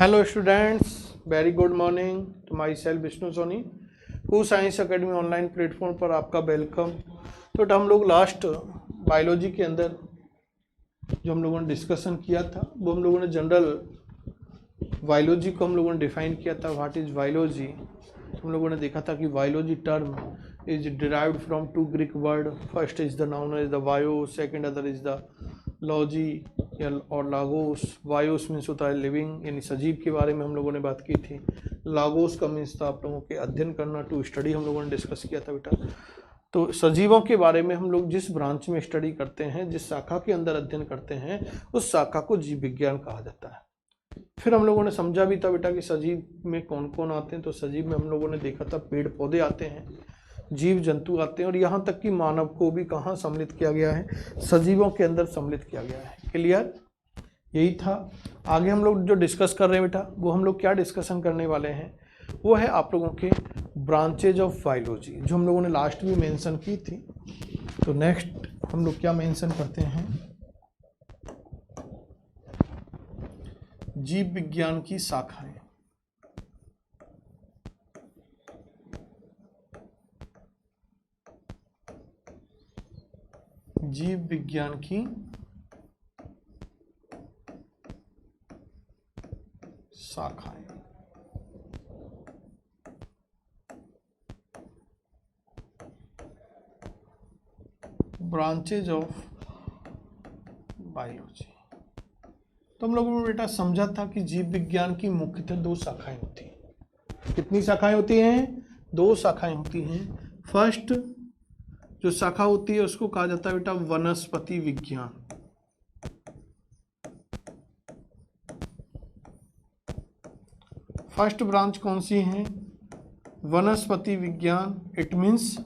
Hello students, very good morning to myself Vishnu Soni. कू science academy online platform पर आपका welcome. तो हम लोग लास्ट बायोलॉजी के अंदर जो हम लोगों ने डिस्कशन किया था वो हम लोगों ने जनरल बायोलॉजी को हम लोगों ने डिफाइन किया था। What is biology? हम लोगों ने देखा था कि biology term is derived from two Greek word. First is the noun is the bio, second other is the logy और लागोस। बायोस मीन्स होता है लिविंग, यानी सजीव के बारे में हम लोगों ने बात की थी। लागोस का मीन्स था आप लोगों के अध्ययन करना, टू स्टडी हम लोगों ने डिस्कस किया था बेटा। तो सजीवों के बारे में हम लोग जिस ब्रांच में स्टडी करते हैं, जिस शाखा के अंदर अध्ययन करते हैं, उस शाखा को जीव विज्ञान कहा जाता है। फिर हम लोगों ने समझा भी था बेटा कि सजीव में कौन कौन आते हैं। तो सजीव में हम लोगों ने देखा था पेड़ पौधे आते हैं, जीव जंतु आते हैं, और यहाँ तक कि मानव को भी कहाँ सम्मिलित किया गया है? सजीवों के अंदर सम्मिलित किया गया है। क्लियर? यही था। आगे हम लोग जो डिस्कस कर रहे हैं बेटा, वो हम लोग क्या डिस्कशन करने वाले हैं, वो है आप लोगों के ब्रांचेज ऑफ बायोलॉजी, जो हम लोगों ने लास्ट में मेंशन की थी। तो नेक्स्ट हम लोग क्या मेंशन करते हैं? जीव विज्ञान की शाखाएं। जीव विज्ञान की शाखाएं। Branches of biology. तो हम लोगों ने बेटा समझा था कि जीव विज्ञान की मुख्यतः दो शाखाएं होती हैं। कितनी शाखाएं होती हैं? दो शाखाएं होती हैं। फर्स्ट जो शाखा होती है उसको कहा जाता है बेटा वनस्पति विज्ञान। फर्स्ट ब्रांच कौन सी है? वनस्पति विज्ञान। It means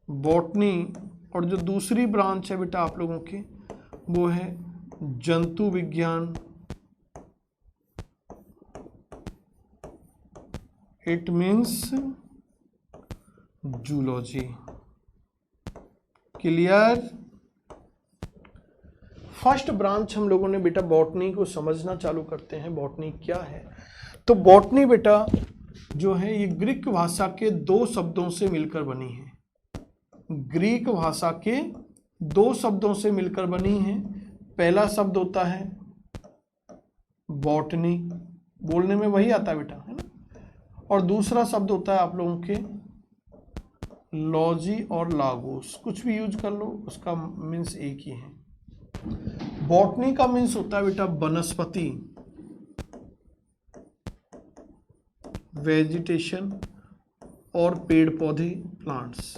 botany. और जो दूसरी ब्रांच है बेटा आप लोगों की, वो है जंतु विज्ञान। It means zoology. Clear? First branch हम लोगों ने बेटा बॉटनी को समझना चालू करते हैं। बॉटनी क्या है? तो बॉटनी बेटा जो है ये ग्रीक भाषा के दो शब्दों से मिलकर बनी है। ग्रीक भाषा के दो शब्दों से मिलकर बनी है। पहला शब्द होता है बॉटनी, बोलने में वही आता है बेटा, है ना। और दूसरा शब्द होता है आप लोगों के लॉजी और लागोस। कुछ भी यूज कर लो, उसका मीन्स एक ही है। बॉटनी का मीन्स होता है बेटा वनस्पति, वेजिटेशन और पेड़ पौधे, प्लांट्स।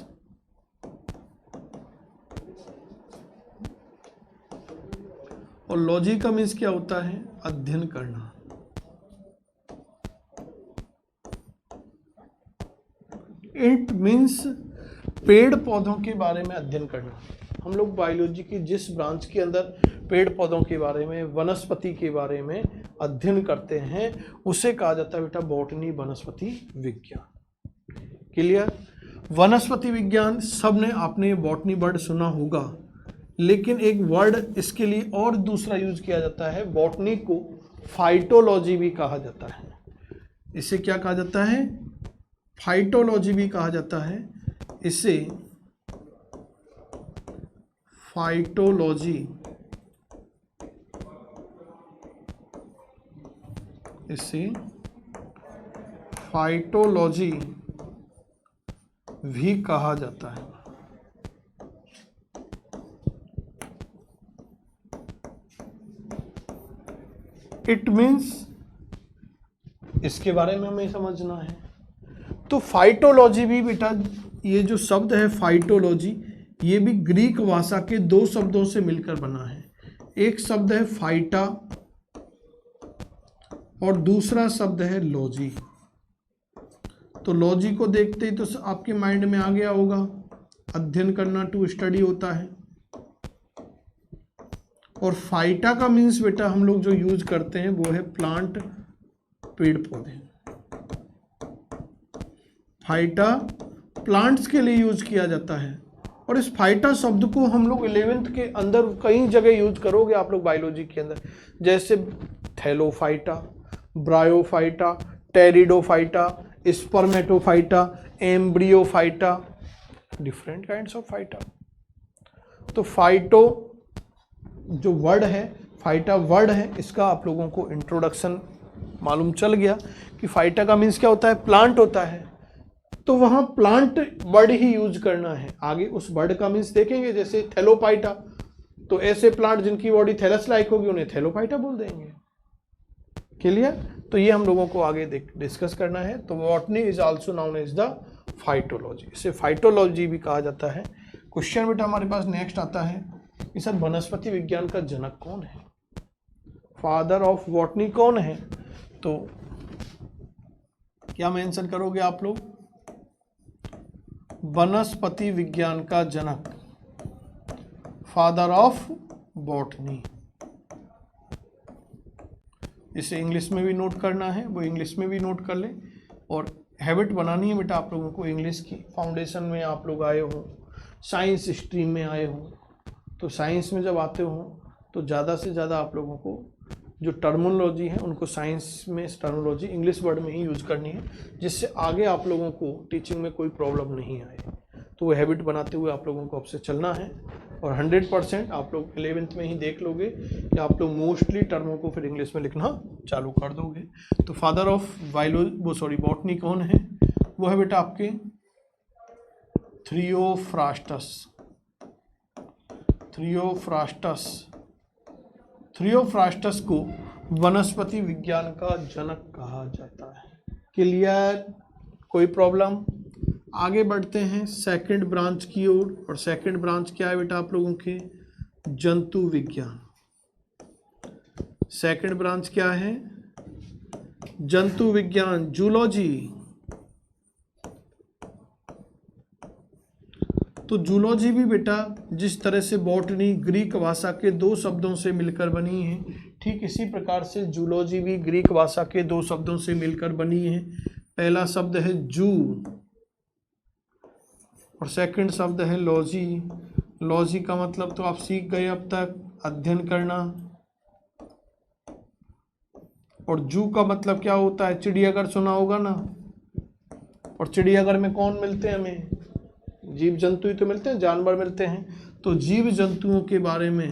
और लॉजी का मीन्स क्या होता है? अध्ययन करना। इट मीन्स पेड़ पौधों के बारे में अध्ययन करना। हम लोग बायोलॉजी की जिस ब्रांच के अंदर पेड़ पौधों के बारे में, वनस्पति के बारे में अध्ययन करते हैं, उसे कहा जाता है बेटा बॉटनी, वनस्पति विज्ञान। क्लियर? वनस्पति विज्ञान सबने आपने बॉटनी वर्ड सुना होगा, लेकिन एक वर्ड इसके लिए और दूसरा यूज किया जाता है। बॉटनी को फाइटोलॉजी भी कहा जाता है। इसे क्या कहा जाता है? फाइटोलॉजी भी कहा जाता है। इसे फाइटोलॉजी, इसे फाइटोलॉजी भी कहा जाता है। इट मीन्स इसके बारे में हमें समझना है। तो फाइटोलॉजी भी बेटा, ये जो शब्द है फाइटोलॉजी, ये भी ग्रीक भाषा के दो शब्दों से मिलकर बना है। एक शब्द है फाइटा और दूसरा शब्द है लॉजी। तो लॉजी को देखते ही तो आपके माइंड में आ गया होगा, अध्ययन करना, टू स्टडी होता है। और फाइटा का मीन्स बेटा हम लोग जो यूज करते हैं वो है प्लांट, पेड़ पौधे। फाइटा प्लांट्स के लिए यूज किया जाता है और इस फाइटा शब्द को हम लोग 11th के अंदर कई जगह यूज करोगे आप लोग बायोलॉजी के अंदर, जैसे thallophyta, bryophyta, pteridophyta, spermatophyta, embryophyta, different kinds of phyta. तो फाइटो जो वर्ड है, फाइटा वर्ड है, इसका आप लोगों को इंट्रोडक्शन मालूम चल गया कि फाइटा का मीन्स क्या होता है, प्लांट होता है। तो वहाँ प्लांट वर्ड ही यूज करना है। आगे उस वर्ड का मीन्स देखेंगे, जैसे थैलोपाइटा, तो ऐसे प्लांट जिनकी बॉडी थैलस लाइक होगी उन्हें थैलोपाइटा बोल देंगे। क्लियर? तो ये हम लोगों को आगे डिस्कस करना है। तो botany is also known as the phytology, इसे फाइटोलॉजी भी कहा जाता है। क्वेश्चन बेटा हमारे पास नेक्स्ट आता है कि सर वनस्पति विज्ञान का जनक कौन है, फादर ऑफ बॉटनी कौन है? तो क्या मेंशन करोगे आप लोग? वनस्पति विज्ञान का जनक, फादर ऑफ बॉटनी। इसे इंग्लिश में भी नोट करना है, वो इंग्लिश में भी नोट कर ले। और हैबिट बनानी है बेटा आप लोगों को इंग्लिश की। फाउंडेशन में आप लोग आए हो, साइंस स्ट्रीम में आए हो, तो साइंस में जब आते हो तो ज़्यादा से ज़्यादा आप लोगों को जो टर्मिनोलॉजी है उनको साइंस में टर्मिनोलॉजी इंग्लिश वर्ड में ही यूज़ करनी है, जिससे आगे आप लोगों को टीचिंग में कोई प्रॉब्लम नहीं आए। तो वो हैबिट बनाते हुए आप लोगों को अब से चलना है। और 100% आप लोग 11th में ही देख लोगे कि आप लोग मोस्टली टर्मों को फिर इंग्लिश में लिखना चालू कर दोगे। तो फादर ऑफ बॉटनी कौन है? वो है बेटा आपके थ्रियोफ्रास्टस। थ्रियोफ्रास्टस को वनस्पति विज्ञान का जनक कहा जाता है। क्लियर? कोई प्रॉब्लम? आगे बढ़ते हैं सेकंड ब्रांच की ओर। और सेकंड ब्रांच क्या है बेटा आप लोगों के? जंतु विज्ञान। सेकंड ब्रांच क्या है? जंतु विज्ञान, जूलॉजी। तो जूलॉजी भी बेटा जिस तरह से बॉटनी ग्रीक भाषा के 2 शब्दों से मिलकर बनी है, ठीक इसी प्रकार से जूलॉजी भी ग्रीक भाषा के 2 शब्दों से मिलकर बनी है। पहला शब्द है जू और सेकंड शब्द है लॉजी। लॉजी का मतलब तो आप सीख गए अब तक, अध्ययन करना। और जू का मतलब क्या होता है? चिड़ियाघर सुना होगा ना। और चिड़ियाघर में कौन मिलते हैं हमें? जीव जंतु ही तो मिलते हैं, जानवर मिलते हैं। तो जीव जंतुओं के बारे में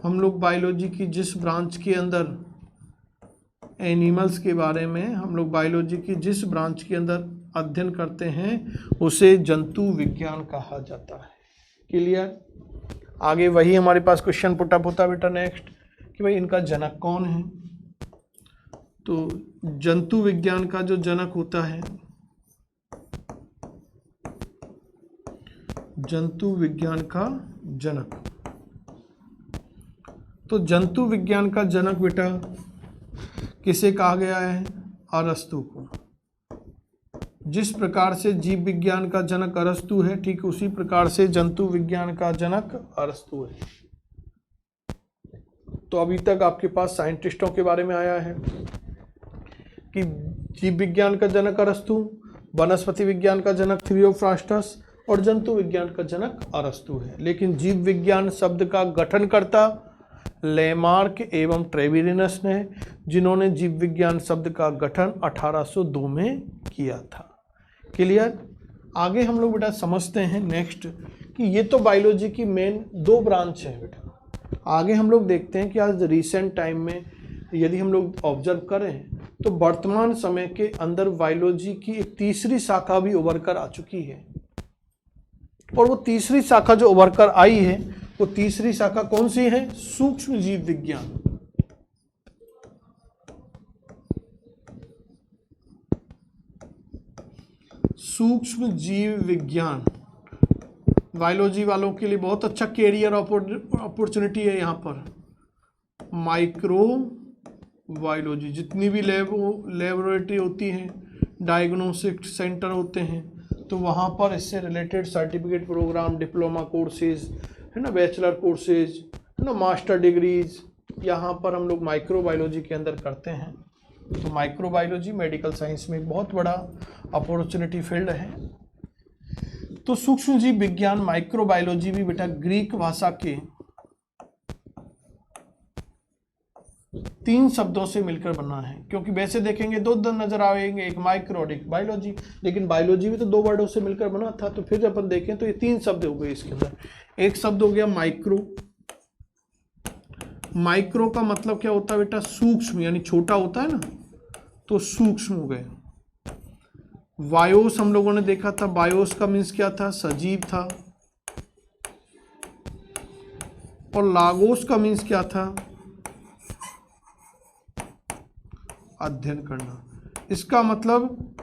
हम लोग बायोलॉजी की जिस ब्रांच के अंदर, एनिमल्स के बारे में हम लोग बायोलॉजी की जिस ब्रांच के अंदर अध्ययन करते हैं उसे जंतु विज्ञान कहा जाता है। क्लियर? आगे वही हमारे पास क्वेश्चन पुटअप होता बेटा नेक्स्ट कि भाई इनका जनक कौन है। तो जंतु विज्ञान का जो जनक होता है, जंतु विज्ञान का जनक, तो जंतु विज्ञान का जनक बेटा किसे कहा गया है? अरस्तु को। जिस प्रकार से जीव विज्ञान का जनक अरस्तु है, ठीक उसी प्रकार से जंतु विज्ञान का जनक अरस्तु है। तो अभी तक आपके पास साइंटिस्टों के बारे में आया है कि जीव विज्ञान का जनक अरस्तु, वनस्पति विज्ञान का जनक थ्रियोफ्रास्टस और जंतु विज्ञान का जनक अरस्तु है। लेकिन जीव विज्ञान शब्द का गठनकर्ता लेमार्क एवं ट्रेविरिनस ने, जिन्होंने जीव विज्ञान शब्द का गठन 1802 में किया था। क्लियर? आगे हम लोग बेटा समझते हैं नेक्स्ट कि ये तो बायोलॉजी की मेन 2 ब्रांच है बेटा। आगे हम लोग देखते हैं कि आज रिसेंट टाइम में यदि हम लोग ऑब्जर्व करें तो वर्तमान समय के अंदर बायोलॉजी की एक तीसरी शाखा भी उभर कर आ चुकी है। और वो तीसरी शाखा जो उभर कर आई है, वो तीसरी शाखा कौन सी है? सूक्ष्म जीव विज्ञान। सूक्ष्म जीव विज्ञान बायोलॉजी वालों के लिए बहुत अच्छा कैरियर अपॉर्चुनिटी है। यहाँ पर माइक्रो बायोलॉजी, जितनी भी लेबोरेटरी होती हैं, डायग्नोस्टिक सेंटर होते हैं, तो वहाँ पर इससे related certificate programme, diploma courses है ना, बैचलर कोर्सेज है ना, मास्टर डिग्रीज, यहाँ पर हम लोग माइक्रो बायोलॉजी के अंदर करते हैं। तो माइक्रो बायोलॉजी मेडिकल साइंस में बहुत बड़ा अपॉर्चुनिटी फील्ड है। तो सूक्ष्म जीव विज्ञान माइक्रोबायोलॉजी भी बेटा ग्रीक भाषा के 3 शब्दों से मिलकर बना है, क्योंकि वैसे देखेंगे दो नजर आएंगे, एक माइक्रो और एक बायोलॉजी, लेकिन बायोलॉजी भी तो 2 वर्डों से मिलकर बना था। तो फिर अपन देखें तो ये 3 शब्द हो गए इसके अंदर। एक शब्द हो गया माइक्रो। माइक्रो का मतलब क्या होता है बेटा? सूक्ष्म, यानी छोटा होता है ना, तो सूक्ष्म हो गए। बायोस हम लोगों ने देखा था, बायोस का मीन्स क्या था? सजीव था। और लागोस का मीन्स क्या था? अध्ययन करना। इसका मतलब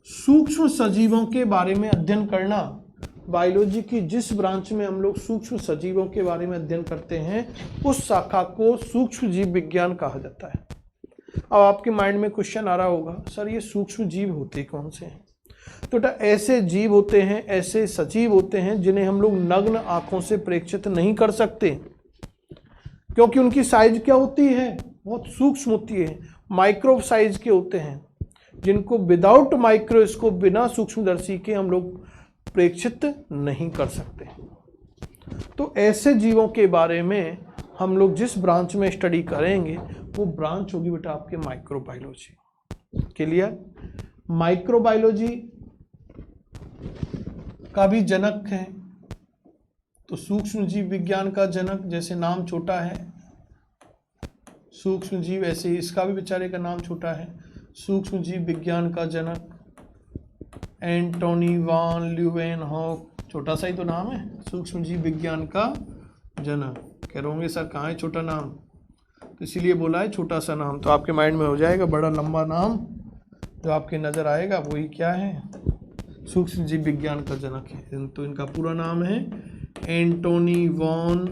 सूक्ष्म सजीवों के बारे में अध्ययन करना। बायोलॉजी की जिस ब्रांच में हम लोग सूक्ष्म सजीवों के बारे में अध्ययन करते हैं, उस शाखा को सूक्ष्म जीव विज्ञान कहा जाता है। अब आपके माइंड में क्वेश्चन आ रहा होगा, सर ये सूक्ष्म जीव होते कौन से हैं? तो बेटा ऐसे जीव होते हैं, ऐसे सजीव होते हैं जिन्हें हम लोग नग्न आंखों से प्रेक्षित नहीं कर सकते, क्योंकि उनकी साइज क्या होती है? बहुत सूक्ष्म होती है, माइक्रो साइज के होते हैं, जिनको विदाउट माइक्रोस्कोप, बिना सूक्ष्मदर्शी के हम लोग प्रेक्षित नहीं कर सकते। तो ऐसे जीवों के बारे में हम लोग जिस ब्रांच में स्टडी करेंगे वो ब्रांच होगी बेटा आपके माइक्रोबायोलॉजी। क्लियर? माइक्रोबायोलॉजी का भी जनक है, तो सूक्ष्म जीव विज्ञान का जनक, जैसे नाम छोटा है सूक्ष्म जीव, ऐसे ही इसका भी बेचारे का नाम छोटा है। सूक्ष्म जीव विज्ञान का जनक एंटोनी वान ल्यूवेनहॉक, छोटा सा ही तो नाम है, सूक्ष्म जीव विज्ञान का जनक। कह रहे होंगे सर कहाँ है छोटा नाम? तो इसीलिए बोला है छोटा सा नाम, तो आपके माइंड में हो जाएगा बड़ा लंबा नाम जो आपके नजर आएगा वही क्या है? सूक्ष्म जीव विज्ञान का जनक है। तो इनका पूरा नाम है एंटोनी वॉन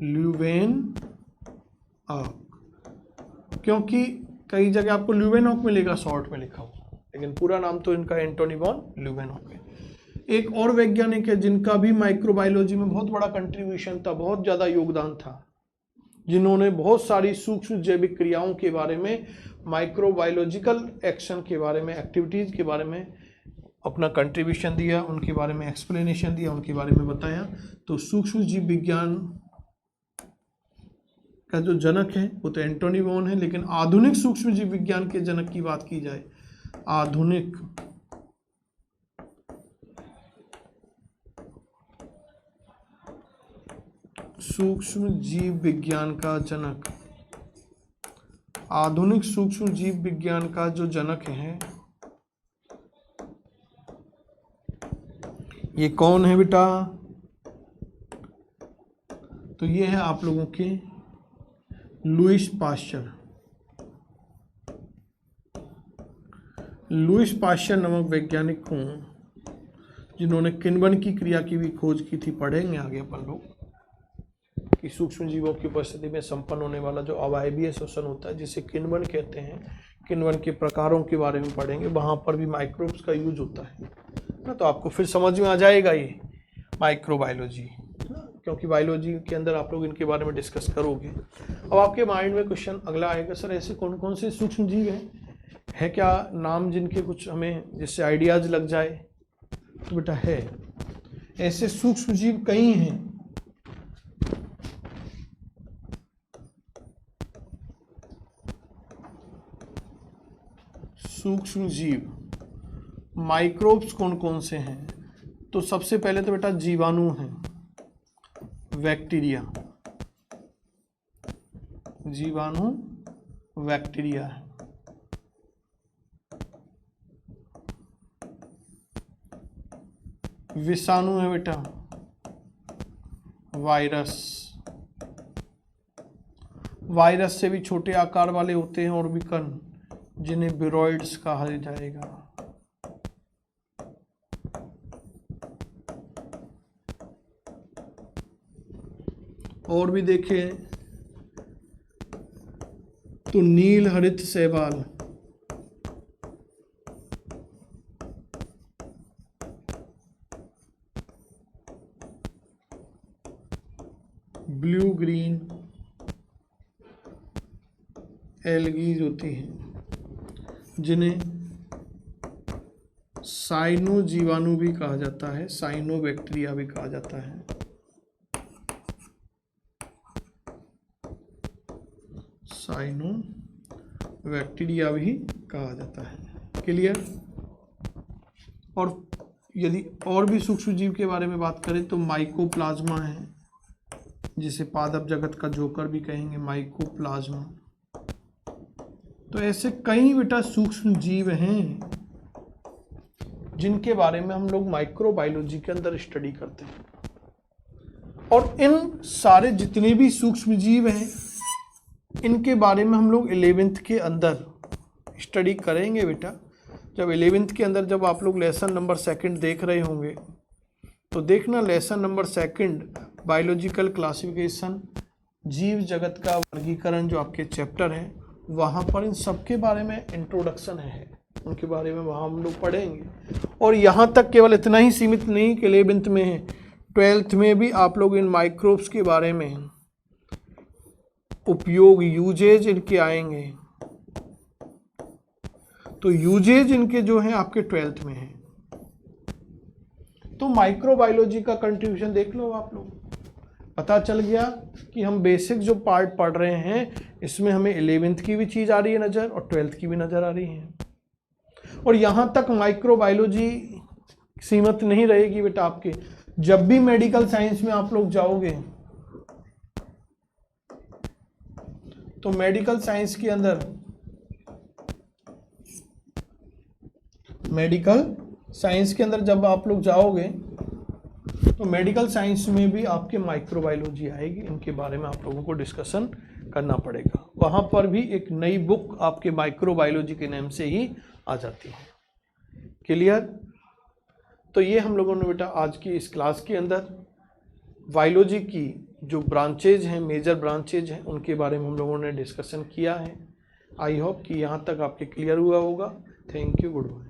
ल्यूवेनहॉक, क्योंकि कई जगह आपको ल्यूवेनहॉक मिलेगा शॉर्ट में लिखा हुआ, लेकिन पूरा नाम तो इनका एंटोनी वॉन ल्यूवेनहॉक है। एक और वैज्ञानिक है जिनका भी माइक्रोबायोलॉजी में बहुत बड़ा कंट्रीब्यूशन था, बहुत ज़्यादा योगदान था, जिन्होंने बहुत सारी सूक्ष्म जैविक क्रियाओं के बारे में, माइक्रोबायोलॉजिकल एक्शन के बारे में, एक्टिविटीज़ के बारे में अपना कंट्रीब्यूशन दिया, उनके बारे में एक्सप्लेनेशन दिया, उनके बारे में बताया। तो सूक्ष्म जीव विज्ञान का जो जनक है वो तो एंटोनी वॉन है, लेकिन आधुनिक सूक्ष्म जीव विज्ञान के जनक की बात की जाए, आधुनिक सूक्ष्म जीव विज्ञान का जनक, आधुनिक सूक्ष्म जीव विज्ञान का जो जनक है ये कौन है बेटा? तो ये है आप लोगों के लुईस पाश्चर। लुईस पाश्चर नामक वैज्ञानिक हूँ जिन्होंने किण्वन की क्रिया की भी खोज की थी। पढ़ेंगे आगे अपन लोग कि सूक्ष्म जीवों की उपस्थिति में संपन्न होने वाला जो अवायवीय श्वसन होता है जिसे किण्वन कहते हैं, किण्वन के प्रकारों के बारे में पढ़ेंगे, वहाँ पर भी माइक्रोब्स का यूज होता है ना, तो आपको फिर समझ में आ जाएगा ये माइक्रोबायोलॉजी, क्योंकि बायोलॉजी के अंदर आप लोग इनके बारे में डिस्कस करोगे। अब आपके माइंड में क्वेश्चन अगला आएगा, सर ऐसे कौन कौन से सूक्ष्म जीव है क्या नाम जिनके कुछ हमें जिससे आइडियाज लग जाए? तो बेटा है, ऐसे सूक्ष्म जीव कई हैं। सूक्ष्म जीव माइक्रोब्स कौन कौन से हैं? तो सबसे पहले तो बेटा जीवाणु हैं, बैक्टीरिया, जीवाणु बैक्टीरिया है। विषाणु है बेटा वायरस, वायरस से भी छोटे आकार वाले होते हैं और विकर्ण जिन्हें विरोइड्स कहा जाएगा। और भी देखें तो नील हरित शैवाल, ब्लू ग्रीन एल्गीज होती हैं, जिन्हें साइनो जीवाणु भी कहा जाता है, साइनो बैक्टीरिया भी कहा जाता है। साइनो बैक्टीरिया भी कहा जाता है। क्लियर। और यदि और भी सूक्ष्म जीव के बारे में बात करें तो माइकोप्लाज्मा है, जिसे पादप जगत का जोकर भी कहेंगे, माइकोप्लाज्मा। तो ऐसे कई बेटा सूक्ष्म जीव हैं जिनके बारे में हम लोग माइक्रोबायोलॉजी के अंदर स्टडी करते हैं। और इन सारे जितने भी सूक्ष्म जीव हैं इनके बारे में हम लोग 11th के अंदर स्टडी करेंगे बेटा। जब 11th के अंदर जब आप लोग लेसन नंबर 2 देख रहे होंगे तो देखना लेसन नंबर 2 बायोलॉजिकल क्लासिफिकेशन, जीव जगत का वर्गीकरण जो आपके चैप्टर है, वहाँ पर इन सब के बारे में इंट्रोडक्शन है, उनके बारे में वहाँ हम लोग पढ़ेंगे। और यहाँ तक केवल इतना ही सीमित नहीं कि 11th में है, 12th में भी आप लोग इन माइक्रोब्स के बारे में उपयोग, यूजेज इनके आएंगे। तो यूजेज इनके जो हैं आपके 12th में हैं। तो माइक्रोबायोलॉजी का कंट्रीब्यूशन देख लो आप लोग, पता चल गया कि हम बेसिक जो पार्ट पढ़ रहे हैं इसमें हमें 11th की भी चीज़ आ रही है नज़र और 12th की भी नज़र आ रही है। और यहाँ तक माइक्रोबायोलॉजी सीमित नहीं रहेगी बेटा आपके। जब भी मेडिकल साइंस में आप लोग जाओगे तो मेडिकल साइंस के अंदर, जब आप लोग जाओगे तो मेडिकल साइंस में भी आपके माइक्रोबायोलॉजी आएगी, इनके बारे में आप लोगों को डिस्कशन करना पड़ेगा। वहाँ पर भी एक नई बुक आपके माइक्रोबायोलॉजी के नाम से ही आ जाती है। क्लियर। तो ये हम लोगों ने बेटा आज की इस क्लास के अंदर बायोलॉजी की जो ब्रांचेज हैं, मेजर ब्रांचेज हैं, उनके बारे में हम लोगों ने डिस्कशन किया है। आई होप कि यहाँ तक आपके क्लियर हुआ होगा। Thank you, good bye.